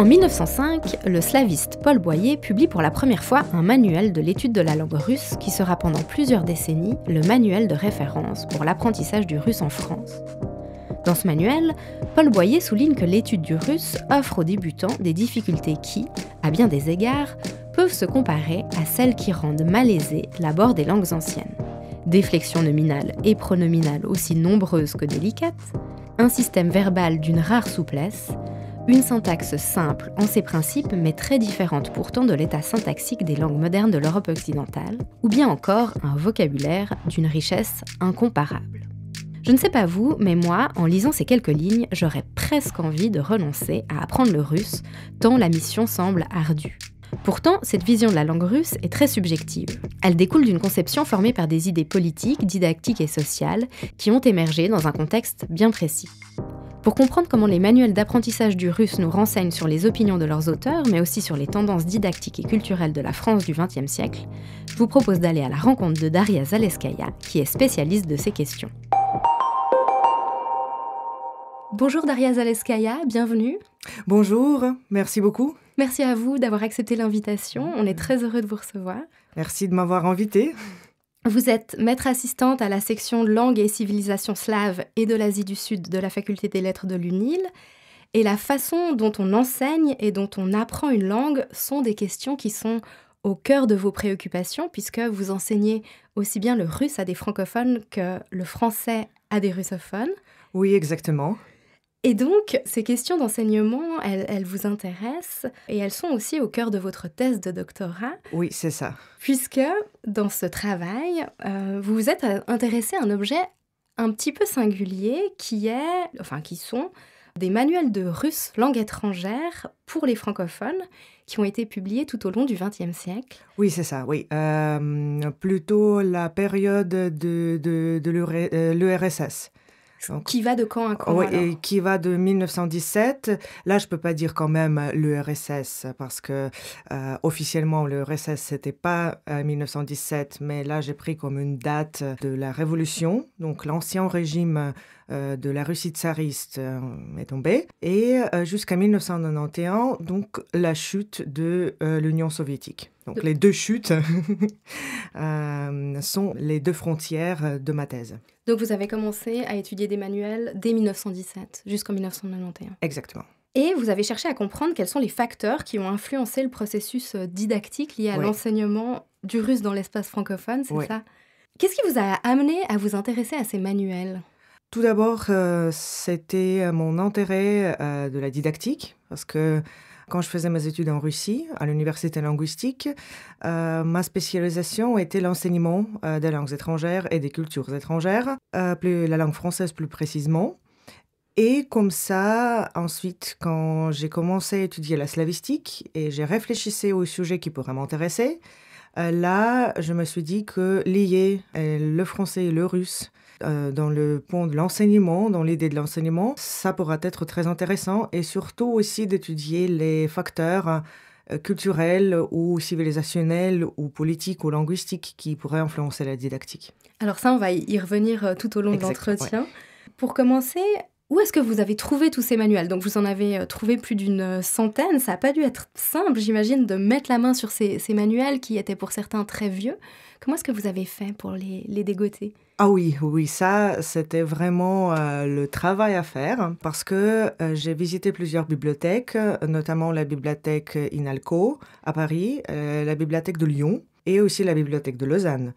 1905, le slaviste Paul Boyer publie pour la première fois un manuel de l'étude de la langue russe qui sera pendant plusieurs décennies le manuel de référence pour l'apprentissage du russe en France. Dans ce manuel, Paul Boyer souligne que l'étude du russe offre aux débutants des difficultés qui, à bien des égards, peuvent se comparer à celles qui rendent malaisé l'abord des langues anciennes. Des flexions nominales et pronominales aussi nombreuses que délicates, un système verbal d'une rare souplesse, une syntaxe simple en ses principes mais très différente pourtant de l'état syntaxique des langues modernes de l'Europe occidentale, ou bien encore un vocabulaire d'une richesse incomparable. Je ne sais pas vous, mais moi, en lisant ces quelques lignes, j'aurais presque envie de renoncer à apprendre le russe, tant la mission semble ardue. Pourtant, cette vision de la langue russe est très subjective. Elle découle d'une conception formée par des idées politiques, didactiques et sociales qui ont émergé dans un contexte bien précis. Pour comprendre comment les manuels d'apprentissage du russe nous renseignent sur les opinions de leurs auteurs, mais aussi sur les tendances didactiques et culturelles de la France du XXe siècle, je vous propose d'aller à la rencontre de Daria Zaleskaya, qui est spécialiste de ces questions. Bonjour Daria Zaleskaya, bienvenue. Bonjour, merci beaucoup. Merci à vous d'avoir accepté l'invitation, on est très heureux de vous recevoir. Merci de m'avoir invitée. Vous êtes maître assistante à la section langue et civilisation slave et de l'Asie du Sud de la faculté des lettres de l'UNIL. Et la façon dont on enseigne et dont on apprend une langue sont des questions qui sont au cœur de vos préoccupations, puisque vous enseignez aussi bien le russe à des francophones que le français à des russophones. Oui, exactement. Et donc, ces questions d'enseignement, elles vous intéressent et elles sont aussi au cœur de votre thèse de doctorat. Oui, c'est ça. Puisque, dans ce travail, vous vous êtes intéressé à un objet un petit peu singulier qui sont des manuels de russe langue étrangère pour les francophones qui ont été publiés tout au long du XXe siècle. Oui, c'est ça, oui. Plutôt la période de l'URSS. Donc, qui va de quand à quand? Oui, et qui va de 1917. Là, je peux pas dire quand même l'URSS parce que officiellement l'URSS c'était pas 1917, mais là j'ai pris comme une date de la Révolution. Donc l'ancien régime de la Russie tsariste est tombé et jusqu'à 1991, donc la chute de l'Union soviétique. Donc les deux chutes sont les deux frontières de ma thèse. Donc vous avez commencé à étudier des manuels dès 1917 jusqu'en 1991. Exactement. Et vous avez cherché à comprendre quels sont les facteurs qui ont influencé le processus didactique lié à l'enseignement du russe dans l'espace francophone, c'est ça? Qu'est-ce qui vous a amené à vous intéresser à ces manuels? Tout d'abord, c'était mon intérêt de la didactique, parce que quand je faisais mes études en Russie, à l'université linguistique, ma spécialisation était l'enseignement des langues étrangères et des cultures étrangères, la langue française plus précisément. Et comme ça, ensuite, quand j'ai commencé à étudier la slavistique et j'ai réfléchi aux sujets qui pourraient m'intéresser, là, je me suis dit que lier le français et le russe dans le point de l'enseignement, dans l'idée de l'enseignement, ça pourra être très intéressant et surtout aussi d'étudier les facteurs culturels ou civilisationnels ou politiques ou linguistiques qui pourraient influencer la didactique. Alors ça, on va y revenir tout au long de l'entretien. Ouais. Pour commencer, où est-ce que vous avez trouvé tous ces manuels? Donc vous en avez trouvé plus d'une centaine. Ça n'a pas dû être simple, j'imagine, de mettre la main sur ces manuels qui étaient pour certains très vieux. Comment est-ce que vous avez fait pour les dégoter? Ah oui, ça, c'était vraiment le travail à faire parce que j'ai visité plusieurs bibliothèques, notamment la bibliothèque INALCO à Paris, la bibliothèque de Lyon et aussi la bibliothèque de Lausanne.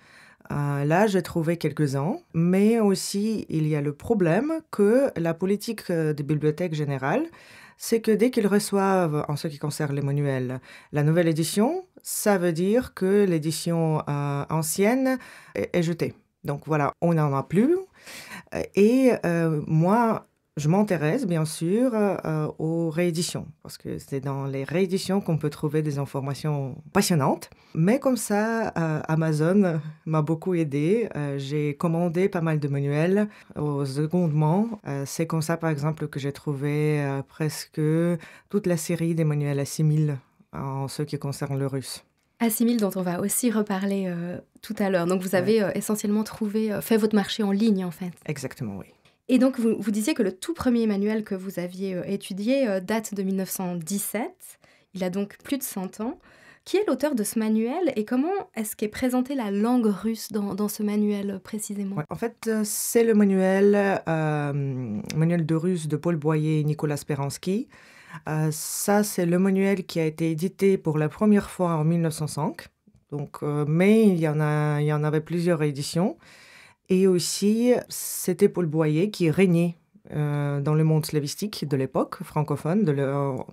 Là, j'ai trouvé quelques-uns, mais aussi il y a le problème que la politique des bibliothèques générales, c'est que dès qu'ils reçoivent, en ce qui concerne les manuels, la nouvelle édition, ça veut dire que l'édition ancienne est jetée. Donc voilà, on n'en a plus. Et moi, je m'intéresse bien sûr aux rééditions, parce que c'est dans les rééditions qu'on peut trouver des informations passionnantes. Mais comme ça, Amazon m'a beaucoup aidée. J'ai commandé pas mal de manuels au secondement. C'est comme ça, par exemple, que j'ai trouvé presque toute la série des manuels A6000 en ce qui concerne le russe. A6000 dont on va aussi reparler tout à l'heure. Donc vous avez essentiellement fait votre marché en ligne en fait. Exactement, oui. Et donc, vous disiez que le tout premier manuel que vous aviez étudié date de 1917. Il a donc plus de 100 ans. Qui est l'auteur de ce manuel et comment est-ce qu'est présentée la langue russe dans ce manuel précisément? Ouais, en fait, c'est le manuel de russe de Paul Boyer et Nicolas Speransky. Ça, c'est le manuel qui a été édité pour la première fois en 1905. Donc, mais il y en avait plusieurs éditions. Et aussi, c'était Paul Boyer qui régnait dans le monde slavistique de l'époque, francophone,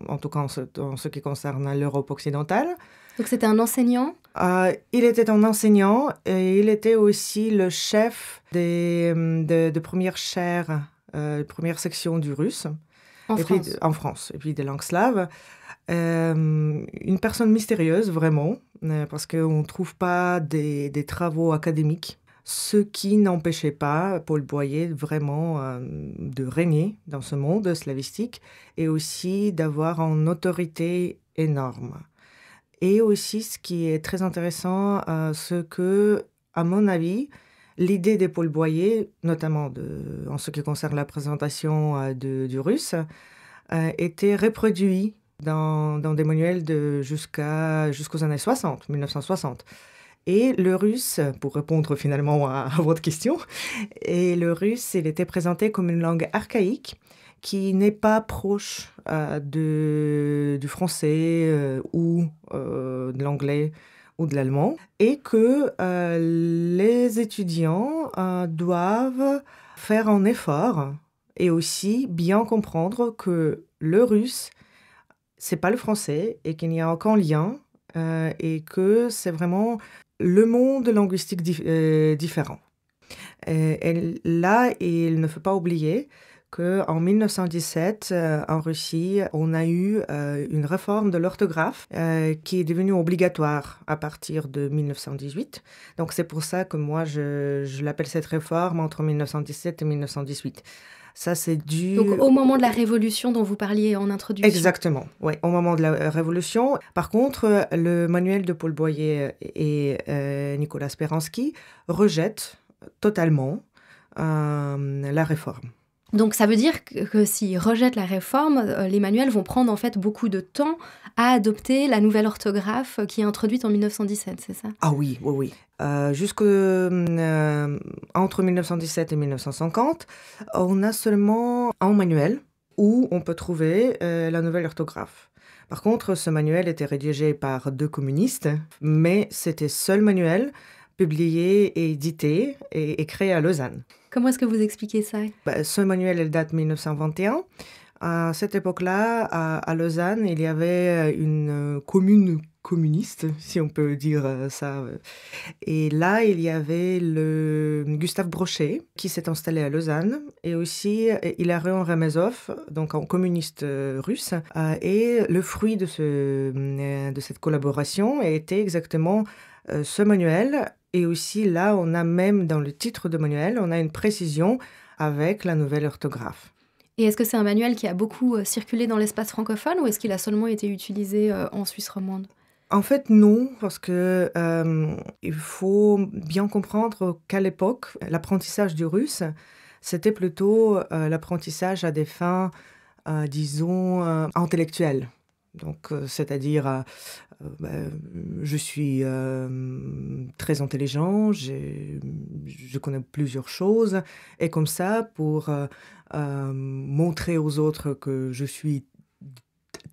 en tout cas en ce qui concerne l'Europe occidentale. Donc c'était un enseignant? Il était un enseignant et il était aussi le chef de première chaire, première section du russe. En Et France? puis, en France, et puis des langues slaves. Une personne mystérieuse, vraiment, parce qu'on ne trouve pas des travaux académiques, ce qui n'empêchait pas Paul Boyer vraiment de régner dans ce monde slavistique et aussi d'avoir une autorité énorme. Et aussi, ce qui est très intéressant, c'est que, à mon avis, l'idée de Paul Boyer, notamment en ce qui concerne la présentation du russe, était reproduite dans des manuels jusqu'aux années 60, 1960. Et le russe, pour répondre finalement à votre question, et le russe, il était présenté comme une langue archaïque qui n'est pas proche du français ou de l'anglais ou de l'allemand, et que les étudiants doivent faire un effort et aussi bien comprendre que le russe, c'est pas le français et qu'il n'y a aucun lien et que c'est vraiment le monde linguistique différent. Là, il ne faut pas oublier qu'en 1917, en Russie, on a eu une réforme de l'orthographe qui est devenue obligatoire à partir de 1918. Donc c'est pour ça que moi, je l'appelle cette réforme entre 1917 et 1918. Ça, c'est dû... Donc au moment de la Révolution dont vous parliez en introduction. Exactement, oui, au moment de la Révolution. Par contre, le manuel de Paul Boyer et Nicolas Speransky rejette totalement la réforme. Donc ça veut dire que s'ils rejettent la réforme, les manuels vont prendre en fait beaucoup de temps à adopter la nouvelle orthographe qui est introduite en 1917, c'est ça? Ah oui, oui, oui. Entre 1917 et 1950, on a seulement un manuel où on peut trouver la nouvelle orthographe. Par contre, ce manuel était rédigé par 2 communistes, mais c'était seul manuel, publié et édité et créé à Lausanne. Comment est-ce que vous expliquez ça? Ce manuel, il date de 1921. À cette époque-là, à Lausanne, il y avait une commune communiste, si on peut dire ça. Et là, il y avait le Gustave Brochet, qui s'est installé à Lausanne, et aussi Hilarion Ramazov, donc un communiste russe. Et le fruit de cette collaboration était exactement ce manuel. Et aussi, là, on a même dans le titre de manuel, on a une précision avec la nouvelle orthographe. Et est-ce que c'est un manuel qui a beaucoup circulé dans l'espace francophone ou est-ce qu'il a seulement été utilisé en Suisse romande? En fait, non, parce que il faut bien comprendre qu'à l'époque, l'apprentissage du russe, c'était plutôt l'apprentissage à des fins, disons, intellectuelles. Donc, c'est-à-dire, je suis très intelligent, je connais plusieurs choses, et comme ça, pour montrer aux autres que je suis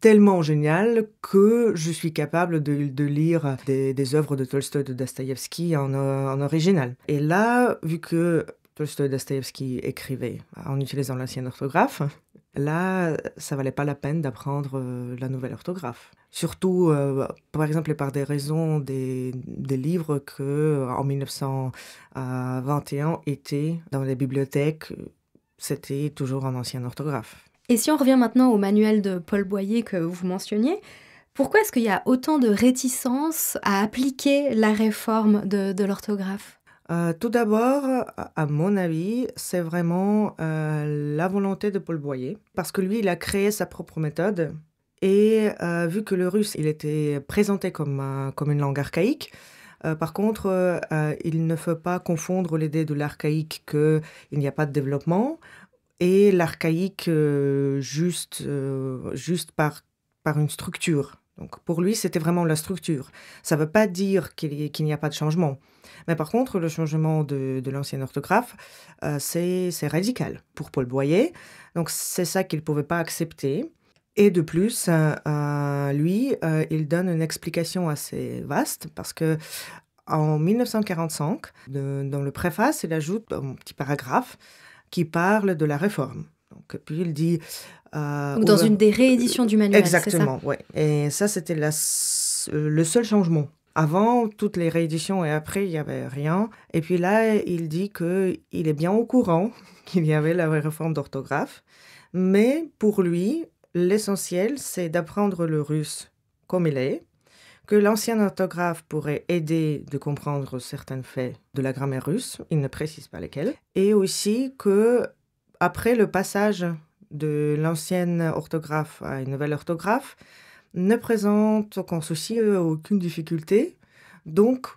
tellement génial que je suis capable de lire des œuvres de Tolstoï, de Dostoïevski en original. Et là, vu que Tolstoï et Dostoïevski écrivaient en utilisant l'ancienne orthographe, là, ça valait pas la peine d'apprendre la nouvelle orthographe. Surtout, par exemple, par des raisons des livres que en 1921 étaient dans les bibliothèques, c'était toujours en ancienne orthographe. Et si on revient maintenant au manuel de Paul Boyer que vous mentionniez, pourquoi est-ce qu'il y a autant de réticence à appliquer la réforme de l'orthographe? Tout d'abord, à mon avis, c'est vraiment la volonté de Paul Boyer, parce que lui, il a créé sa propre méthode. Et vu que le russe, il était présenté comme une langue archaïque, par contre, il ne faut pas confondre l'idée de l'archaïque qu'il n'y a pas de développement, et l'archaïque juste par une structure. Donc pour lui, c'était vraiment la structure. Ça ne veut pas dire qu'il n'y a pas de changement. Mais par contre, le changement de l'ancienne orthographe, c'est radical pour Paul Boyer. Donc c'est ça qu'il ne pouvait pas accepter. Et de plus, lui, il donne une explication assez vaste parce que en 1945, dans le préface, il ajoute un petit paragraphe qui parle de la réforme. Donc, puis il dit... Donc dans une des rééditions du manuel, exactement, c'est ça? Oui. Et ça, c'était le seul changement. Avant, toutes les rééditions et après, il n'y avait rien. Et puis là, il dit qu'il est bien au courant qu'il y avait la réforme d'orthographe. Mais pour lui, l'essentiel, c'est d'apprendre le russe comme il est, que l'ancienne orthographe pourrait aider de comprendre certains faits de la grammaire russe, il ne précise pas lesquels, et aussi que après le passage de l'ancienne orthographe à une nouvelle orthographe, ne présente aucun souci, aucune difficulté, donc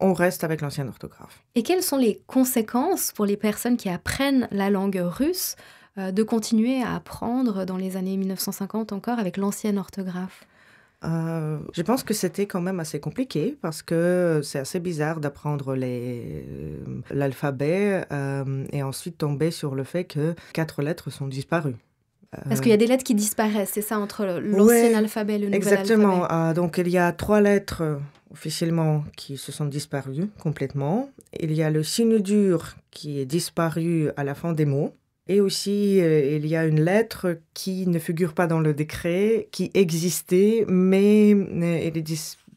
on reste avec l'ancienne orthographe. Et quelles sont les conséquences pour les personnes qui apprennent la langue russe de continuer à apprendre dans les années 1950 encore avec l'ancienne orthographe? Je pense que c'était quand même assez compliqué parce que c'est assez bizarre d'apprendre l'alphabet et ensuite tomber sur le fait que 4 lettres sont disparues. Parce qu'il y a des lettres qui disparaissent, c'est ça, entre l'ancien alphabet et le nouvel exactement. alphabet. Donc il y a 3 lettres officiellement qui se sont disparues complètement. Il y a le signe dur qui est disparu à la fin des mots. Et aussi, il y a une lettre qui ne figure pas dans le décret, qui existait, mais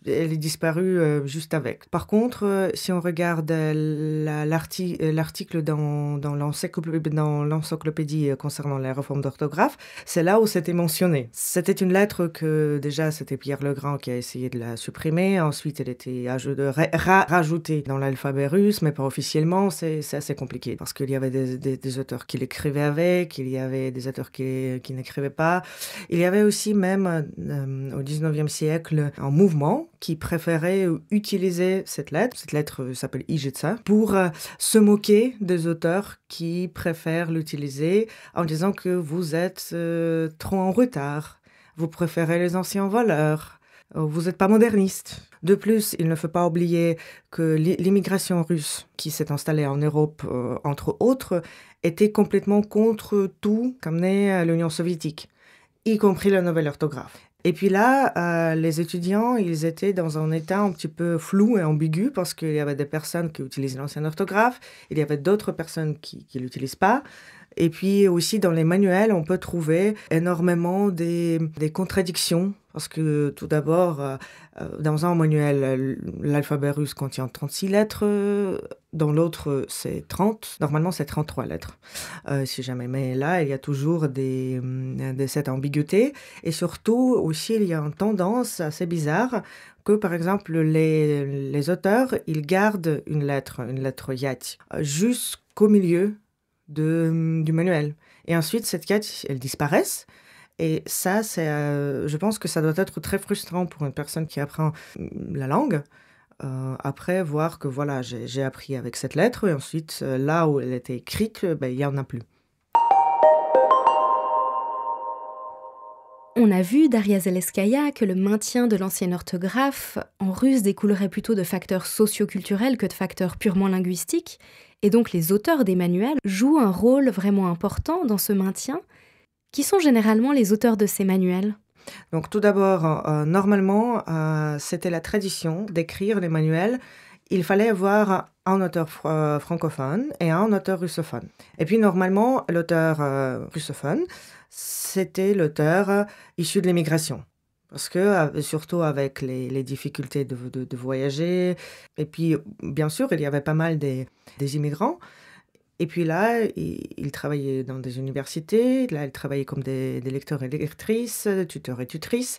elle est disparue juste avec. Par contre, si on regarde l'article dans l'encyclopédie concernant la réforme d'orthographe, c'est là où c'était mentionné. C'était une lettre que déjà, c'était Pierre Legrand qui a essayé de la supprimer. Ensuite, elle était rajoutée dans l'alphabet russe, mais pas officiellement. C'est assez compliqué parce qu'il y avait des auteurs qui l'écrivaient avec, il y avait des auteurs qui n'écrivaient pas. Il y avait aussi même au 19e siècle un mouvement qui préférait utiliser cette lettre s'appelle Ijetsa, pour se moquer des auteurs qui préfèrent l'utiliser en disant que vous êtes trop en retard, vous préférez les anciens voleurs, vous n'êtes pas moderniste. De plus, il ne faut pas oublier que l'immigration russe qui s'est installée en Europe, entre autres, était complètement contre tout qu'amenait l'Union soviétique, y compris la nouvelle orthographe. Et puis là, les étudiants, ils étaient dans un état un petit peu flou et ambigu parce qu'il y avait des personnes qui utilisent l'ancienne orthographe, il y avait d'autres personnes qui ne l'utilisent pas. Et puis aussi, dans les manuels, on peut trouver énormément des contradictions. Parce que tout d'abord, dans un manuel, l'alphabet russe contient 36 lettres, dans l'autre, c'est 30. Normalement, c'est 33 lettres, si jamais. Mais là, il y a toujours cette ambiguïté. Et surtout, aussi, il y a une tendance assez bizarre que, par exemple, les auteurs, ils gardent une lettre yat, jusqu'au milieu du manuel. Et ensuite, cette yat, elle disparaît. Et ça, je pense que ça doit être très frustrant pour une personne qui apprend la langue. Après, voir que voilà, j'ai appris avec cette lettre, et ensuite, là où elle était écrite, il n'y en a plus. On a vu, Daria Zaleskaïa, que le maintien de l'ancienne orthographe en russe découlerait plutôt de facteurs socioculturels que de facteurs purement linguistiques. Et donc les auteurs des manuels jouent un rôle vraiment important dans ce maintien. Qui sont généralement les auteurs de ces manuels ? Donc tout d'abord, normalement, c'était la tradition d'écrire les manuels. Il fallait avoir un auteur francophone et un auteur russophone. Et puis normalement, l'auteur russophone, c'était l'auteur issu de l'immigration. Parce que, surtout avec les difficultés de voyager, et puis bien sûr, il y avait pas mal des immigrants. Et puis là, il travaillait dans des universités, là, il travaillait comme des lecteurs et lectrices, tuteurs et tutrices,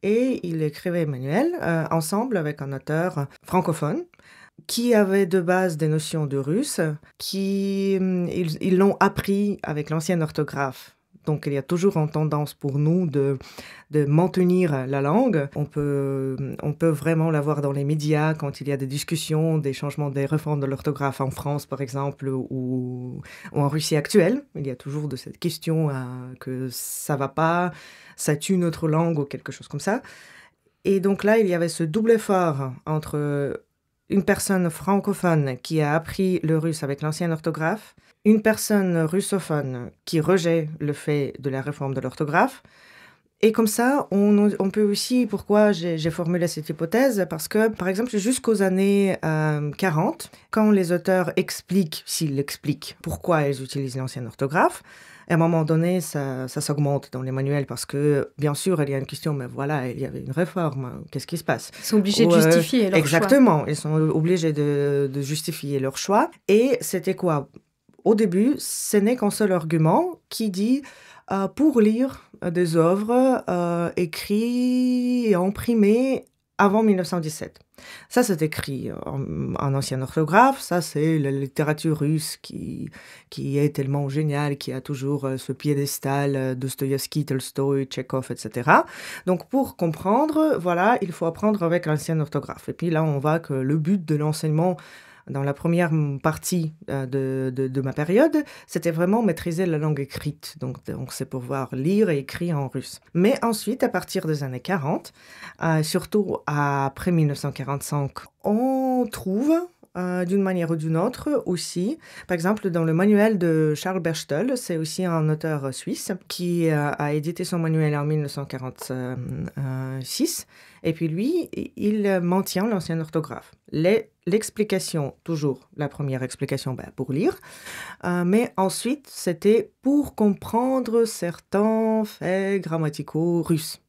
et il écrivait manuel ensemble avec un auteur francophone qui avait de base des notions de russe, ils l'ont appris avec l'ancienne orthographe. Donc, il y a toujours une tendance pour nous de maintenir la langue. On peut vraiment la voir dans les médias quand il y a des discussions, des changements, des réformes de l'orthographe en France, par exemple, ou ou en Russie actuelle. Il y a toujours de cette question que ça va pas, ça tue notre langue ou quelque chose comme ça. Et donc là, il y avait ce double effort entre une personne francophone qui a appris le russe avec l'ancienne orthographe, une personne russophone qui rejette le fait de la réforme de l'orthographe. Et comme ça, on peut aussi, pourquoi j'ai formulé cette hypothèse, parce que, par exemple, jusqu'aux années 40, quand les auteurs expliquent, s'ils expliquent, pourquoi ils utilisent l'ancienne orthographe, à un moment donné, ça s'augmente dans les manuels, parce que, bien sûr, il y a une question, mais voilà, il y avait une réforme, qu'est-ce qui se passe? Ils sont obligés de justifier leur choix. Exactement, ils sont obligés de justifier leur choix. Et c'était quoi? Au début, ce n'est qu'un seul argument qui dit pour lire des œuvres écrites et imprimées avant 1917. Ça, c'est écrit en ancienne orthographe. Ça, c'est la littérature russe qui est tellement géniale, qui a toujours ce piédestal Dostoïevski, Tolstoï, Tchekhov, etc. Donc, pour comprendre, voilà, il faut apprendre avec l'ancienne orthographe. Et puis là, on voit que le but de l'enseignement dans la première partie de ma période, c'était vraiment maîtriser la langue écrite. Donc c'est pouvoir lire et écrire en russe. Mais ensuite, à partir des années 40, surtout après 1945, on trouve d'une manière ou d'une autre aussi. Par exemple, dans le manuel de Charles Berchtold, c'est aussi un auteur suisse qui a édité son manuel en 1946. Et puis lui, il maintient l'ancienne orthographe. L'explication, toujours la première explication pour lire, mais ensuite, c'était pour comprendre certains faits grammaticaux russes.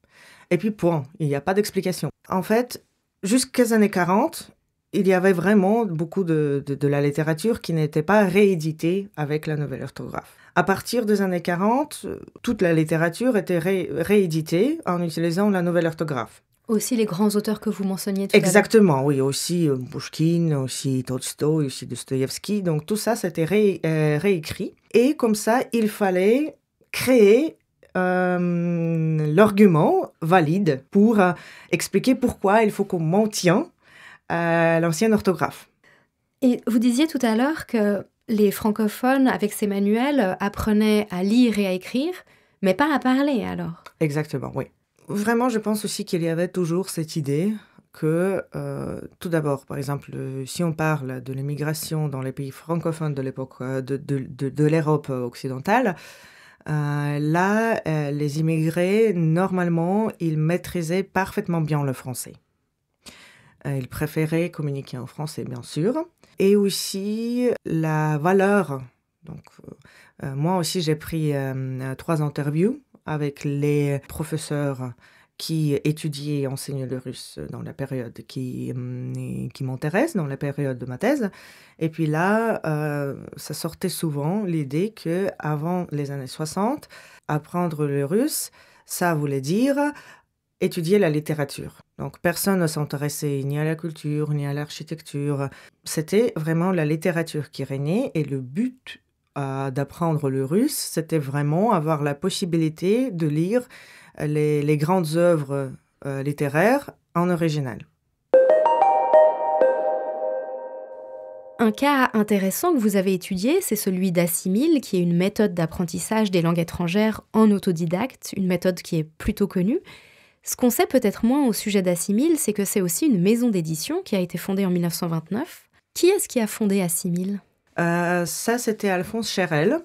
Et puis point, il n'y a pas d'explication. En fait, jusqu'aux années 40, il y avait vraiment beaucoup de la littérature qui n'était pas rééditée avec la nouvelle orthographe. À partir des années 40, toute la littérature était rééditée en utilisant la nouvelle orthographe. Aussi les grands auteurs que vous mentionniez tout à l'heure. Exactement, oui, aussi Pouchkine, aussi Tolstoï, aussi Dostoïevski. Donc tout ça, c'était réécrit. Et comme ça, il fallait créer l'argument valide pour expliquer pourquoi il faut qu'on maintienne l'ancienne orthographe. Et vous disiez tout à l'heure que les francophones, avec ces manuels, apprenaient à lire et à écrire, mais pas à parler alors. Exactement, oui. Vraiment, je pense aussi qu'il y avait toujours cette idée que, tout d'abord, par exemple, si on parle de l'immigration dans les pays francophones de l'époque de l'Europe occidentale, là, les immigrés, normalement, ils maîtrisaient parfaitement bien le français. Ils préféraient communiquer en français, bien sûr. Et aussi, la valeur. Donc, moi aussi, j'ai pris 3 interviews avec les professeurs qui étudiaient et enseignaient le russe dans la période qui m'intéresse, dans la période de ma thèse. Et puis là, ça sortait souvent l'idée qu'avant les années 60, apprendre le russe, ça voulait dire étudier la littérature. Donc personne ne s'intéressait ni à la culture, ni à l'architecture. C'était vraiment la littérature qui régnait et le but d'apprendre le russe, c'était vraiment avoir la possibilité de lire les grandes œuvres littéraires en original. Un cas intéressant que vous avez étudié, c'est celui d'Assimil, qui est une méthode d'apprentissage des langues étrangères en autodidacte, une méthode qui est plutôt connue. Ce qu'on sait peut-être moins au sujet d'Assimil, c'est que c'est aussi une maison d'édition qui a été fondée en 1929. Qui est-ce qui a fondé Assimil ? Ça, c'était Alphonse Cherel,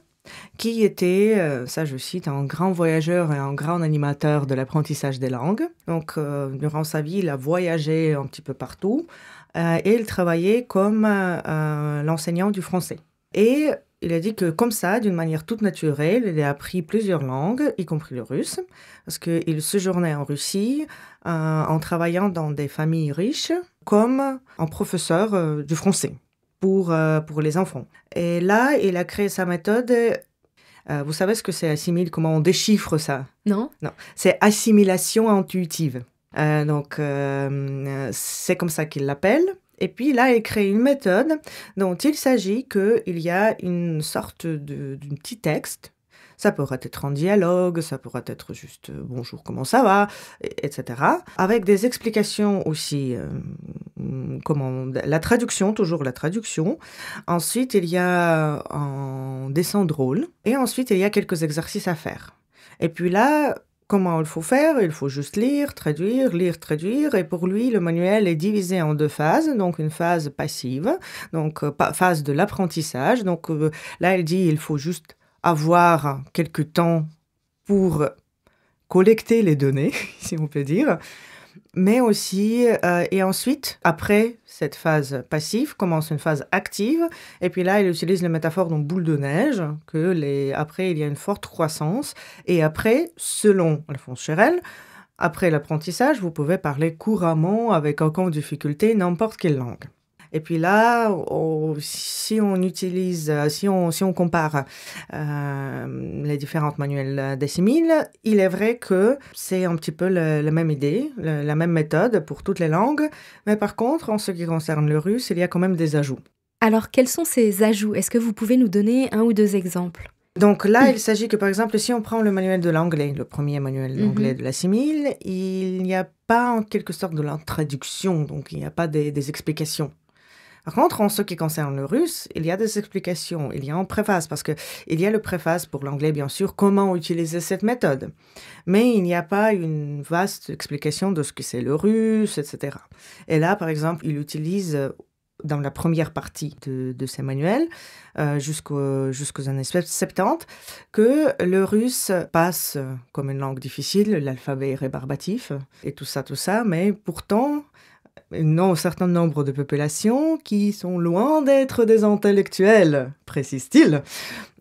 qui était, ça je cite, un grand voyageur et un grand animateur de l'apprentissage des langues. Donc, durant sa vie, il a voyagé un petit peu partout et il travaillait comme l'enseignant du français. Et il a dit que comme ça, d'une manière toute naturelle, il a appris plusieurs langues, y compris le russe, parce qu'il séjournait en Russie en travaillant dans des familles riches comme un professeur du français. Pour les enfants. Et là, il a créé sa méthode. Vous savez ce que c'est assimile, comment on déchiffre ça? Non. C'est assimilation intuitive. Donc, c'est comme ça qu'il l'appelle. Et puis là, il crée une méthode dont il s'agit qu'il y a une sorte d'un petit texte. Ça pourrait être un dialogue, ça pourrait être juste « bonjour, comment ça va ?» etc. Avec des explications aussi, la traduction, toujours la traduction. Ensuite, il y a un des sons drôles. Et ensuite, il y a quelques exercices à faire. Et puis là, comment il faut faire? Il faut juste lire, traduire. Et pour lui, le manuel est divisé en 2 phases. Donc, une phase passive, donc phase de l'apprentissage. Donc, là, il dit il faut juste avoir quelques temps pour collecter les données, si on peut dire. Mais aussi, et ensuite, après cette phase passive, commence une phase active. Et puis là, il utilise la métaphore d'une boule de neige, après, il y a une forte croissance. Et après, selon Alphonse Cherel, après l'apprentissage, vous pouvez parler couramment avec aucune difficulté n'importe quelle langue. Et puis là, si on compare les différents manuels d'Essimil, il est vrai que c'est un petit peu la même idée, la même méthode pour toutes les langues. Mais par contre, en ce qui concerne le russe, il y a quand même des ajouts. Alors, quels sont ces ajouts? Est-ce que vous pouvez nous donner 1 ou 2 exemples? Donc là, il s'agit que, par exemple, si on prend le manuel de l'anglais, le premier manuel d'anglais de l'Essimil, il n'y a pas en quelque sorte de l'introduction, donc il n'y a pas des explications. Par contre, en ce qui concerne le russe, il y a des explications, il y a un préface, parce qu'il y a le préface pour l'anglais, bien sûr, comment utiliser cette méthode. Mais il n'y a pas une vaste explication de ce que c'est le russe, etc. Et là, par exemple, il utilise, dans la première partie de ces manuels, jusqu'aux années 70, que le russe passe comme une langue difficile, l'alphabet est rébarbatif, et tout ça, mais pourtant un certain nombre de populations qui sont loin d'être des intellectuels, précise-t-il,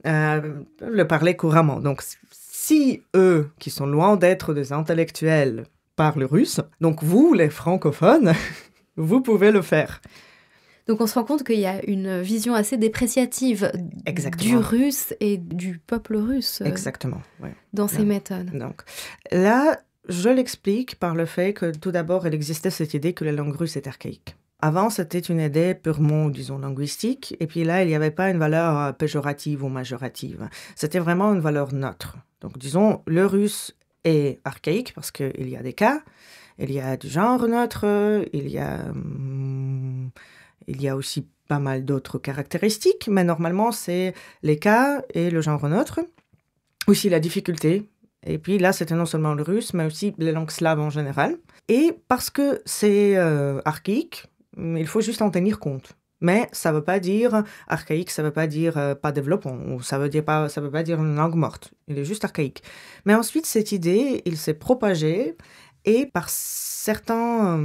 le parlaient couramment. Donc, si eux, qui sont loin d'être des intellectuels, parlent russe, donc vous, les francophones, vous pouvez le faire. Donc on se rend compte qu'il y a une vision assez dépréciative du russe et du peuple russe. Exactement, ouais. Dans ces méthodes. Donc là, je l'explique par le fait que, tout d'abord, il existait cette idée que la langue russe est archaïque. Avant, c'était une idée purement, disons, linguistique, et puis là, il n'y avait pas une valeur péjorative ou majorative. C'était vraiment une valeur neutre. Donc, disons, le russe est archaïque parce qu'il y a des cas, il y a du genre neutre, il y a aussi pas mal d'autres caractéristiques, mais normalement, c'est les cas et le genre neutre. Aussi la difficulté. Et puis là, c'était non seulement le russe, mais aussi les langues slaves en général. Et parce que c'est archaïque, il faut juste en tenir compte. Mais ça ne veut pas dire archaïque, ça ne veut pas dire pas développant, ou ça veut pas dire une langue morte. Il est juste archaïque. Mais ensuite, cette idée, il s'est propagée, et par certains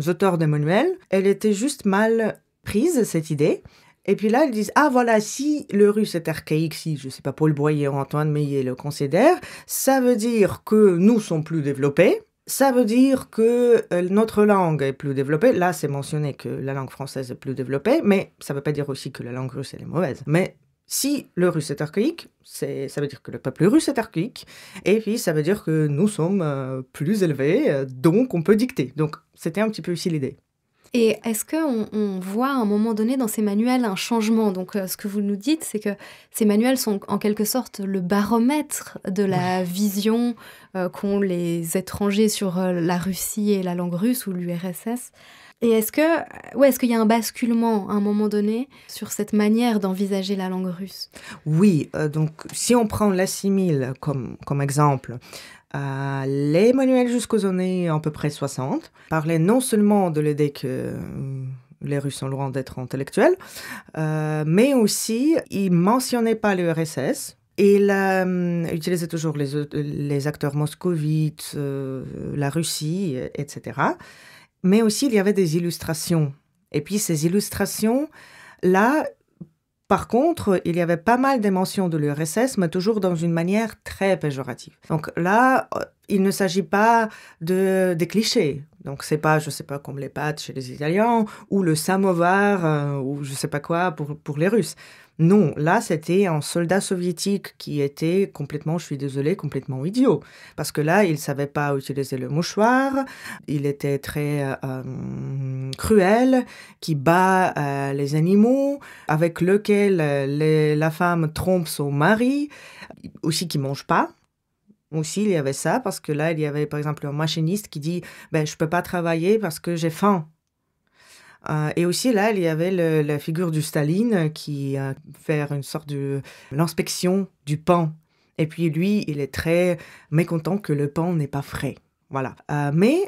auteurs des manuels, elle était juste mal prise, cette idée. Et puis là, ils disent, ah voilà, si le russe est archaïque, si, je ne sais pas, Paul Boyer ou Antoine Meillet le considèrent, ça veut dire que nous sommes plus développés, ça veut dire que notre langue est plus développée. Là, c'est mentionné que la langue française est plus développée, mais ça ne veut pas dire aussi que la langue russe elle est mauvaise. Mais si le russe est archaïque, ça veut dire que le peuple russe est archaïque, et puis ça veut dire que nous sommes plus élevés, donc on peut dicter. Donc c'était un petit peu aussi l'idée. Et est-ce qu'on voit à un moment donné dans ces manuels un changement? Donc ce que vous nous dites, c'est que ces manuels sont en quelque sorte le baromètre de la vision qu'ont les étrangers sur la Russie et la langue russe ou l'URSS. Et est-ce qu'il y a un basculement à un moment donné sur cette manière d'envisager la langue russe? Oui, donc si on prend l'Essimil comme exemple, les manuels jusqu'aux années à peu près 60 parlaient non seulement de l'idée que les Russes sont loin d'être intellectuels, mais aussi ils ne mentionnaient pas l'URSS. Il utilisait toujours les acteurs moscovites, la Russie, etc. Mais aussi il y avait des illustrations. Et puis ces illustrations-là, par contre, il y avait pas mal de mentions de l'URSS, mais toujours dans une manière très péjorative. Donc là, il ne s'agit pas des clichés. Donc c'est pas, je sais pas, comme les pâtes chez les Italiens, ou le samovar, ou je sais pas quoi pour les Russes. Non, là, c'était un soldat soviétique qui était complètement, je suis désolée, complètement idiot. Parce que là, il ne savait pas utiliser le mouchoir, il était très cruel, qui bat les animaux, avec lequel la femme trompe son mari, aussi qui ne mange pas. Aussi, il y avait ça, parce que là, il y avait par exemple un machiniste qui dit « je ne peux pas travailler parce que j'ai faim ». Et aussi là, il y avait la figure du Staline qui fait une sorte de l'inspection du pain. Et puis lui, il est très mécontent que le pain n'est pas frais. Voilà. Mais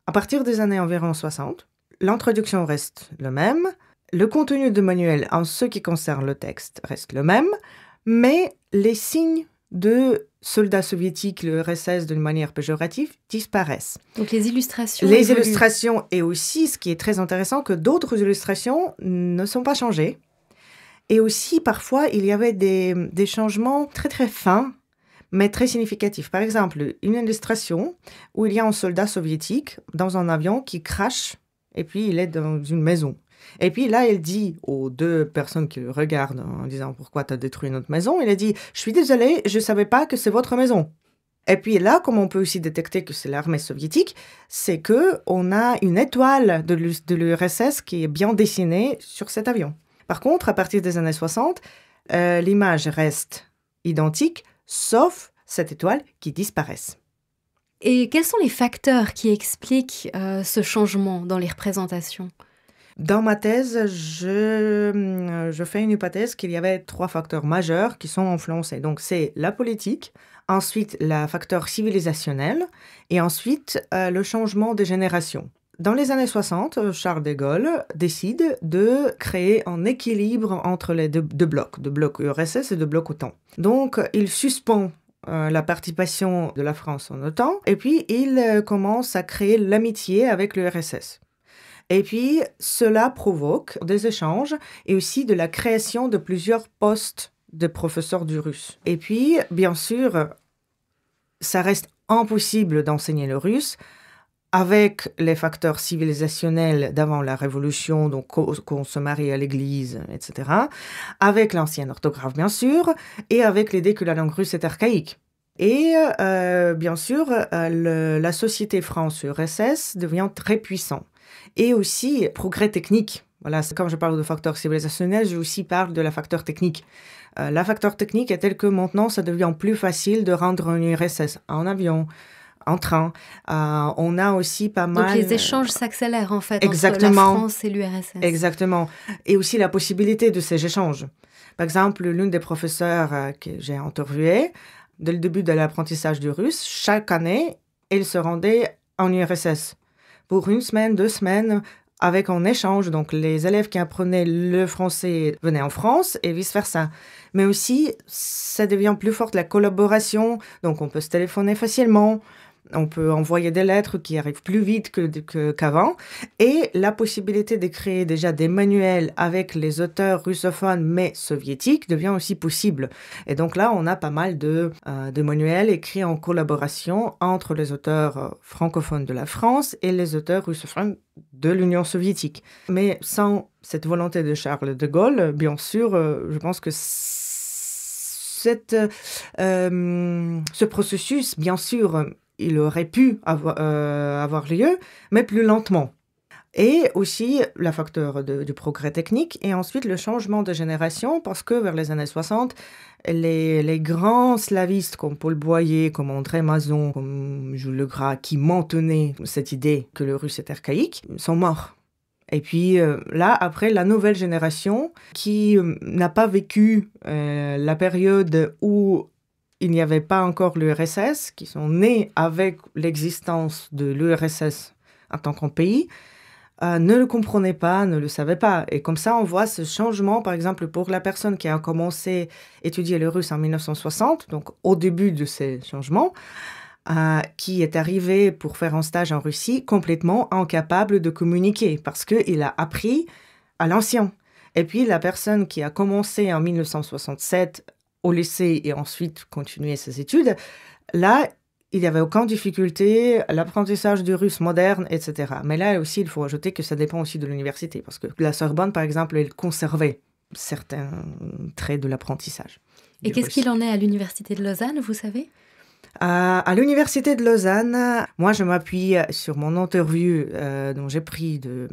à partir des années environ 60, l'introduction reste le même, le contenu du manuel en ce qui concerne le texte reste le même, mais les signes de soldats soviétiques, le RSS d'une manière péjorative, disparaissent. Donc les illustrations Les évoluent. illustrations, et aussi, ce qui est très intéressant, que d'autres illustrations ne sont pas changées. Et aussi, parfois, il y avait des changements très très fins, mais très significatifs. Par exemple, une illustration où il y a un soldat soviétique dans un avion qui crache, et puis il est dans une maison. Et puis là, il dit aux deux personnes qui le regardent en disant « Pourquoi tu as détruit notre maison ?» Il a dit « Je suis désolé, je ne savais pas que c'est votre maison. » Et puis là, comme on peut aussi détecter que c'est l'armée soviétique, c'est qu'on a une étoile de l'URSS qui est bien dessinée sur cet avion. Par contre, à partir des années 60, l'image reste identique, sauf cette étoile qui disparaît. Et quels sont les facteurs qui expliquent ce changement dans les représentations ? Dans ma thèse, je fais une hypothèse qu'il y avait 3 facteurs majeurs qui sont influencés. Donc, c'est la politique, ensuite le facteur civilisationnel et ensuite le changement de génération. Dans les années 60, Charles de Gaulle décide de créer un équilibre entre les deux blocs, de bloc URSS et de bloc OTAN. Donc, il suspend la participation de la France en OTAN et puis il commence à créer l'amitié avec l'URSS. Et puis, cela provoque des échanges et aussi de la création de plusieurs postes de professeurs du russe. Et puis, bien sûr, ça reste impossible d'enseigner le russe avec les facteurs civilisationnels d'avant la Révolution, donc qu'on se marie à l'église, etc., avec l'ancienne orthographe, bien sûr, et avec l'idée que la langue russe est archaïque. Et bien sûr, la société France-URSS devient très puissante. Et aussi, progrès technique. Voilà, quand je parle de facteur civilisationnel, je aussi parle de la facteur technique. La facteur technique est telle que maintenant, ça devient plus facile de rendre un URSS en avion, en train. On a aussi pas mal... Donc les échanges s'accélèrent en fait Exactement. Entre la France et l'URSS. Exactement. Et aussi la possibilité de ces échanges. Par exemple, l'une des professeurs que j'ai interviewées, dès le début de l'apprentissage du russe, chaque année, elle se rendait en URSS. Pour 1 semaine, 2 semaines, avec un échange. Donc, les élèves qui apprenaient le français venaient en France et vice-versa. Mais aussi, ça devient plus forte la collaboration. Donc, on peut se téléphoner facilement. On peut envoyer des lettres qui arrivent plus vite qu'avant. Et la possibilité de créer déjà des manuels avec les auteurs russophones mais soviétiques devient aussi possible. Et donc là, on a pas mal de manuels écrits en collaboration entre les auteurs francophones de la France et les auteurs russophones de l'Union soviétique. Mais sans cette volonté de Charles de Gaulle, bien sûr, je pense que ce processus, bien sûr, il aurait pu avoir lieu, mais plus lentement. Et aussi le facteur du progrès technique et ensuite le changement de génération parce que vers les années 60, les grands slavistes comme Paul Boyer, comme André Mazon, comme Jules Legras, qui maintenaient cette idée que le russe est archaïque, sont morts. Et puis là, après, la nouvelle génération qui n'a pas vécu la période où il n'y avait pas encore l'URSS, qui sont nés avec l'existence de l'URSS en tant qu'un pays, ne le comprenaient pas, ne le savaient pas. Et comme ça, on voit ce changement, par exemple, pour la personne qui a commencé à étudier le russe en 1960, donc au début de ces changements, qui est arrivé pour faire un stage en Russie complètement incapable de communiquer parce qu'il a appris à l'ancien. Et puis, la personne qui a commencé en 1967 au lycée et ensuite continuer ses études, là, il n'y avait aucune difficulté, l'apprentissage du russe moderne, etc. Mais là aussi, il faut ajouter que ça dépend aussi de l'université, parce que la Sorbonne, par exemple, elle conservait certains traits de l'apprentissage. Et qu'est-ce qu'il en est à l'université de Lausanne, vous savez ? À l'université de Lausanne, moi je m'appuie sur mon interview dont j'ai pris de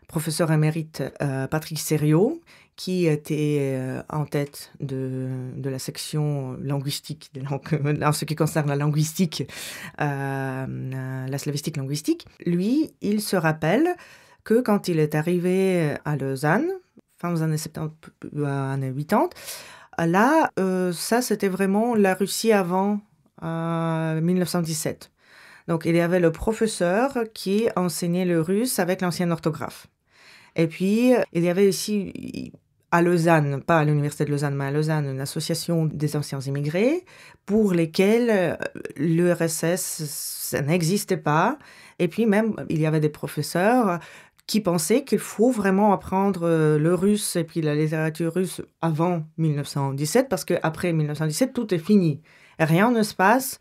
professeur émérite Patrick Serriot, qui était en tête de la section linguistique, en ce qui concerne la linguistique, la slavistique linguistique. Lui, il se rappelle que quand il est arrivé à Lausanne, fin des années 70, années 80, là, ça, c'était vraiment la Russie avant 1917. Donc, il y avait le professeur qui enseignait le russe avec l'ancienne orthographe. Et puis, il y avait aussi à Lausanne, pas à l'Université de Lausanne, mais à Lausanne, une association des anciens immigrés pour lesquels l'URSS, ça n'existait pas. Et puis même, il y avait des professeurs qui pensaient qu'il faut vraiment apprendre le russe et puis la littérature russe avant 1917, parce qu'après 1917, tout est fini. Rien ne se passe,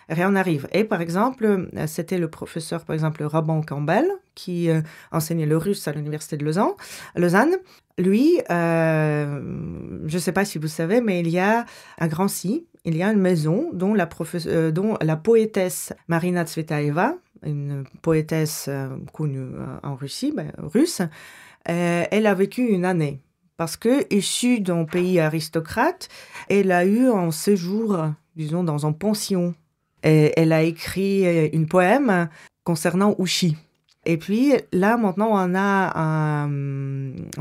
rien n'arrive. Et par exemple, c'était le professeur, par exemple, Rabban Campbell, qui enseignait le russe à l'Université de Lausanne. Lui, je ne sais pas si vous savez, mais il y a à Grancy, il y a une maison dont la poétesse Marina Tsvetaeva, une poétesse connue en Russie, russe, elle a vécu une année. Parce que, issue d'un pays aristocrate, elle a eu un séjour, disons, dans une pension. Et elle a écrit un poème concernant Ouchy. Et puis là, maintenant, on a un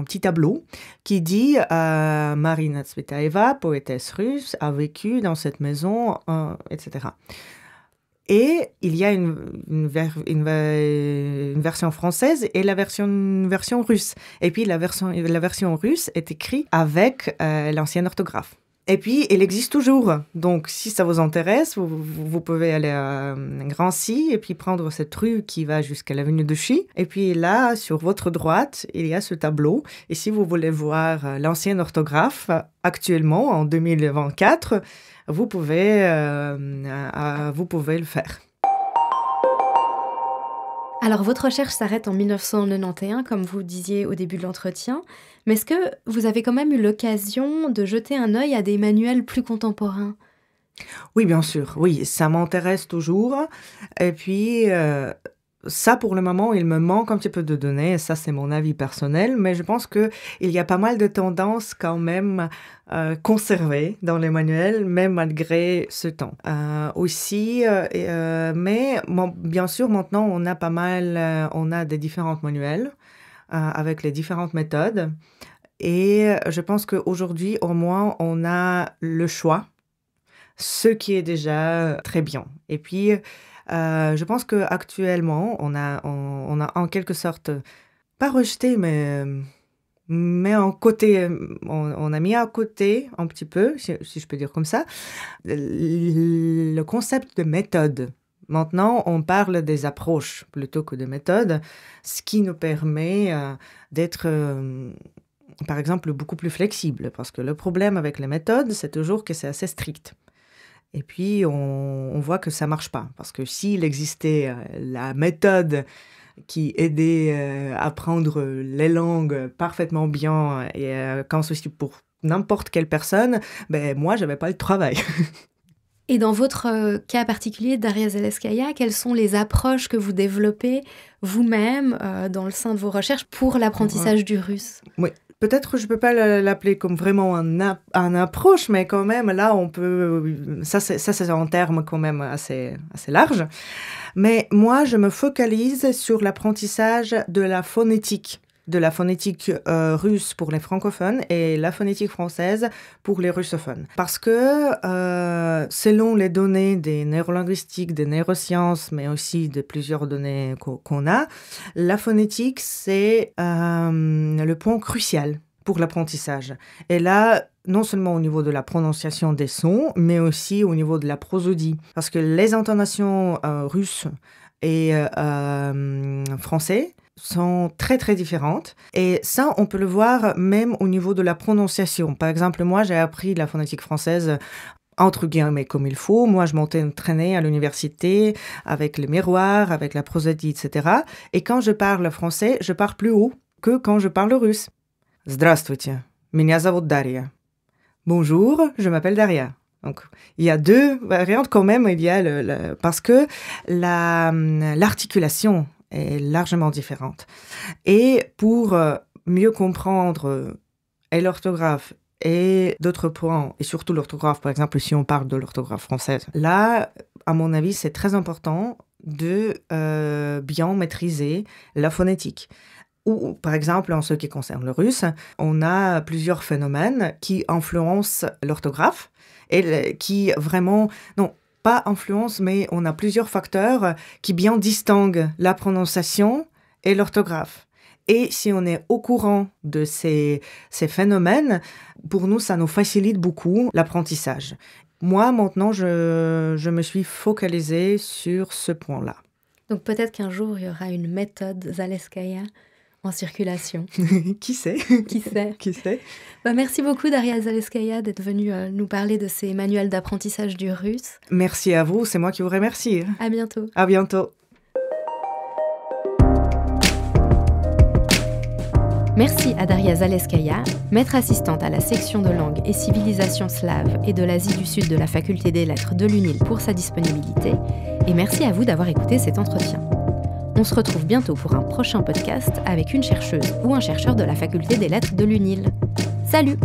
petit tableau qui dit Marina Tsvetaeva, poétesse russe, a vécu dans cette maison, etc. Et il y a une version française et la version russe. Et puis la version russe est écrite avec l'ancienne orthographe. Et puis, il existe toujours. Donc, si ça vous intéresse, vous pouvez aller à Grancy et puis prendre cette rue qui va jusqu'à l'avenue de Chy. Et puis là, sur votre droite, il y a ce tableau. Et si vous voulez voir l'ancienne orthographe, actuellement, en 2024, vous pouvez le faire. Alors, votre recherche s'arrête en 1991, comme vous disiez au début de l'entretien. Mais est-ce que vous avez quand même eu l'occasion de jeter un œil à des manuels plus contemporains ? Oui, bien sûr. Oui, ça m'intéresse toujours. Et puis, ça, pour le moment, il me manque un petit peu de données. Ça, c'est mon avis personnel. Mais je pense qu'il y a pas mal de tendances quand même conservées dans les manuels, même malgré ce temps. Mais bien sûr, maintenant, on a des différents manuels avec les différentes méthodes. Et je pense qu'aujourd'hui, au moins, on a le choix, ce qui est déjà très bien. Et puis, je pense qu'actuellement, on a en quelque sorte, pas rejeté, mais en côté, on a mis à côté un petit peu, si je peux dire comme ça, le concept de méthode. Maintenant, on parle des approches plutôt que de méthodes, ce qui nous permet d'être, par exemple, beaucoup plus flexible. Parce que le problème avec les méthodes, c'est toujours que c'est assez strict. Et puis, on voit que ça ne marche pas. Parce que s'il existait la méthode qui aidait à apprendre les langues parfaitement bien et quand ceci pour n'importe quelle personne, moi, je n'avais pas le travail. Et dans votre cas particulier, Daria Zaleskaïa, quelles sont les approches que vous développez vous-même dans le sein de vos recherches pour l'apprentissage du russe ? Oui, peut-être je ne peux pas l'appeler comme vraiment un approche, mais quand même, là, on peut... Ça, c'est un terme quand même assez large. Mais moi, je me focalise sur l'apprentissage de la phonétique russe pour les francophones et la phonétique française pour les russophones. Parce que selon les données des neurolinguistiques, des neurosciences, mais aussi de plusieurs données qu'on a, la phonétique, c'est le point crucial pour l'apprentissage. Et là, non seulement au niveau de la prononciation des sons, mais aussi au niveau de la prosodie. Parce que les intonations russes et français sont très très différentes et ça on peut le voir même au niveau de la prononciation. Par exemple, moi j'ai appris la phonétique française entre guillemets comme il faut. Moi je m'entraînais à l'université avec le miroir, avec la prosodie, etc. Et quand je parle français, je parle plus haut que quand je parle russe. Здравствуйте, меня зовут Дарья. Bonjour, je m'appelle Daria. Donc, il y a deux variantes quand même. Il y a parce que l'articulation est largement différente. Et pour mieux comprendre et l'orthographe et d'autres points, et surtout l'orthographe, par exemple, si on parle de l'orthographe française, là, à mon avis, c'est très important de bien maîtriser la phonétique. Ou, par exemple, en ce qui concerne le russe, on a plusieurs phénomènes qui influencent l'orthographe et qui vraiment... Non, pas influencent, mais on a plusieurs facteurs qui bien distinguent la prononciation et l'orthographe. Et si on est au courant de ces phénomènes, pour nous, ça nous facilite beaucoup l'apprentissage. Moi, maintenant, je me suis focalisée sur ce point-là. Donc peut-être qu'un jour, il y aura une méthode Zaleskaya en circulation. Qui sait? Qui sait? Qui sait? Merci beaucoup, Daria Zaleskaya, d'être venue nous parler de ces manuels d'apprentissage du russe. Merci à vous, c'est moi qui vous remercie. À bientôt. À bientôt. Merci à Daria Zaleskaya, maître assistante à la section de langue et civilisation slave et de l'Asie du Sud de la Faculté des Lettres de l'UNIL pour sa disponibilité. Et merci à vous d'avoir écouté cet entretien. On se retrouve bientôt pour un prochain podcast avec une chercheuse ou un chercheur de la Faculté des Lettres de l'UNIL. Salut!